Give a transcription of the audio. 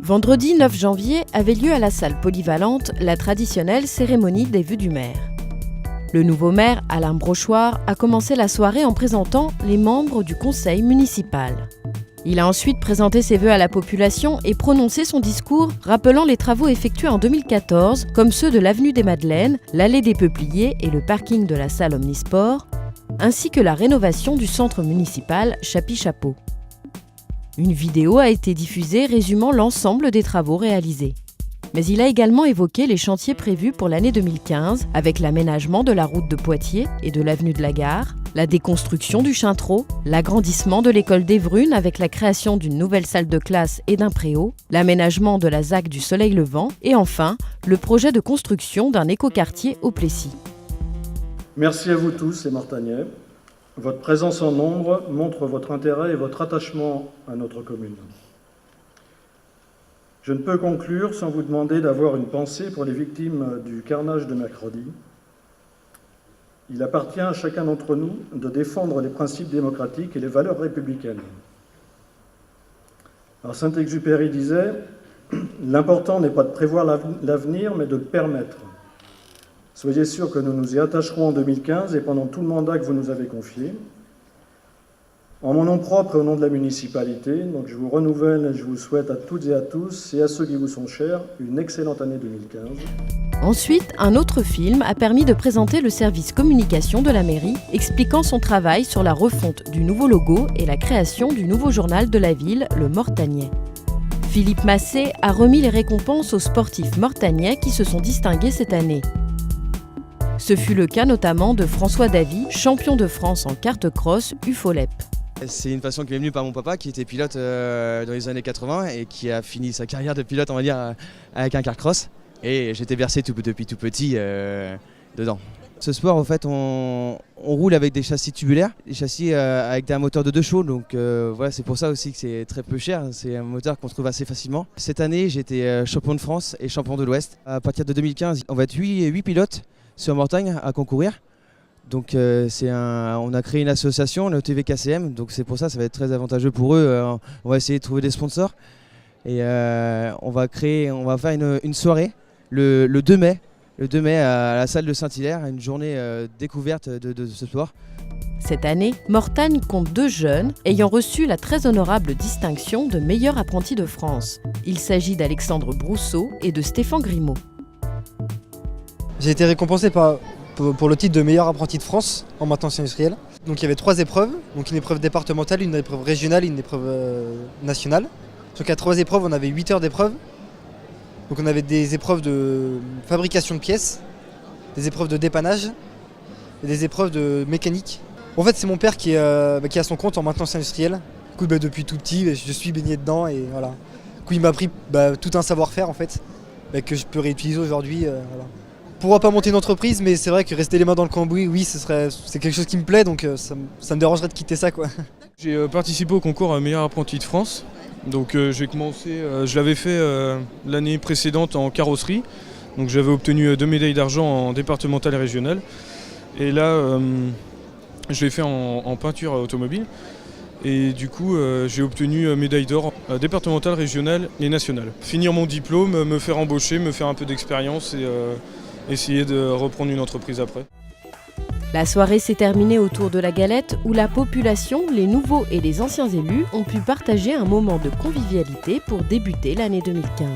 Vendredi 9 janvier avait lieu à la salle polyvalente la traditionnelle cérémonie des vœux du maire. Le nouveau maire, Alain Brochoir, a commencé la soirée en présentant les membres du conseil municipal. Il a ensuite présenté ses vœux à la population et prononcé son discours rappelant les travaux effectués en 2014, comme ceux de l'avenue des Madeleines, l'allée des Peupliers et le parking de la salle Omnisport, ainsi que la rénovation du centre municipal Chapi-Chapeau. Une vidéo a été diffusée résumant l'ensemble des travaux réalisés. Mais il a également évoqué les chantiers prévus pour l'année 2015 avec l'aménagement de la route de Poitiers et de l'avenue de la Gare, la déconstruction du Chintreau, l'agrandissement de l'école d'Evrunes avec la création d'une nouvelle salle de classe et d'un préau, l'aménagement de la ZAC du Soleil Levant et enfin le projet de construction d'un écoquartier au Plessis. Merci à vous tous les Mortagnais. Votre présence en nombre montre votre intérêt et votre attachement à notre commune. Je ne peux conclure sans vous demander d'avoir une pensée pour les victimes du carnage de mercredi. Il appartient à chacun d'entre nous de défendre les principes démocratiques et les valeurs républicaines. Alors Saint-Exupéry disait « L'important n'est pas de prévoir l'avenir, mais de le permettre ». Soyez sûrs que nous nous y attacherons en 2015 et pendant tout le mandat que vous nous avez confié. En mon nom propre et au nom de la municipalité, donc je vous renouvelle et je vous souhaite à toutes et à tous et à ceux qui vous sont chers une excellente année 2015. Ensuite, un autre film a permis de présenter le service communication de la mairie, expliquant son travail sur la refonte du nouveau logo et la création du nouveau journal de la ville, le Mortagnais. Philippe Massé a remis les récompenses aux sportifs mortagnais qui se sont distingués cette année. Ce fut le cas notamment de François Davy, champion de France en kart-cross UFOLEP. C'est une passion qui m'est venue par mon papa qui était pilote dans les années 80 et qui a fini sa carrière de pilote, on va dire, avec un kart-cross. Et j'étais bercé depuis tout petit dedans. Ce sport, en fait, on roule avec des châssis tubulaires, des châssis avec un moteur de 2 chevaux. Donc voilà, c'est pour ça aussi que c'est très peu cher. C'est un moteur qu'on trouve assez facilement. Cette année, j'étais champion de France et champion de l'Ouest. À partir de 2015, on va être 8 pilotes sur Mortagne à concourir. Donc on a créé une association, le TVKCM, donc c'est pour ça, ça va être très avantageux pour eux. On va essayer de trouver des sponsors et on va faire une soirée le 2 mai à la salle de Saint-Hilaire, une journée découverte de ce sport. Cette année, Mortagne compte 2 jeunes ayant reçu la très honorable distinction de meilleur apprenti de France. Il s'agit d'Alexandre Brousseau et de Stéphane Grimaud. J'ai été récompensé pour le titre de meilleur apprenti de France en maintenance industrielle. Donc il y avait 3 épreuves, donc une épreuve départementale, une épreuve régionale et une épreuve nationale. Donc à 3 épreuves, on avait 8 heures d'épreuves. Donc on avait des épreuves de fabrication de pièces, des épreuves de dépannage et des épreuves de mécanique. En fait, c'est mon père qui a son compte en maintenance industrielle. Du coup, depuis tout petit, je suis baigné dedans et voilà. Du coup, il m'a appris tout un savoir-faire en fait, que je peux réutiliser aujourd'hui. Voilà. Pourra pas monter une entreprise, mais c'est vrai que rester les mains dans le cambouis, oui, c'est quelque chose qui me plaît, donc ça me dérangerait de quitter ça, quoi. J'ai participé au concours à meilleur apprenti de France. Donc j'ai commencé, je l'avais fait l'année précédente en carrosserie. Donc j'avais obtenu 2 médailles d'argent en départemental et régional. Et là, je l'ai fait en peinture automobile. Et du coup, j'ai obtenu médaille d'or départementale, régionale et nationale. Finir mon diplôme, me faire embaucher, me faire un peu d'expérience et essayer de reprendre une entreprise après. La soirée s'est terminée autour de la galette où la population, les nouveaux et les anciens élus ont pu partager un moment de convivialité pour débuter l'année 2015.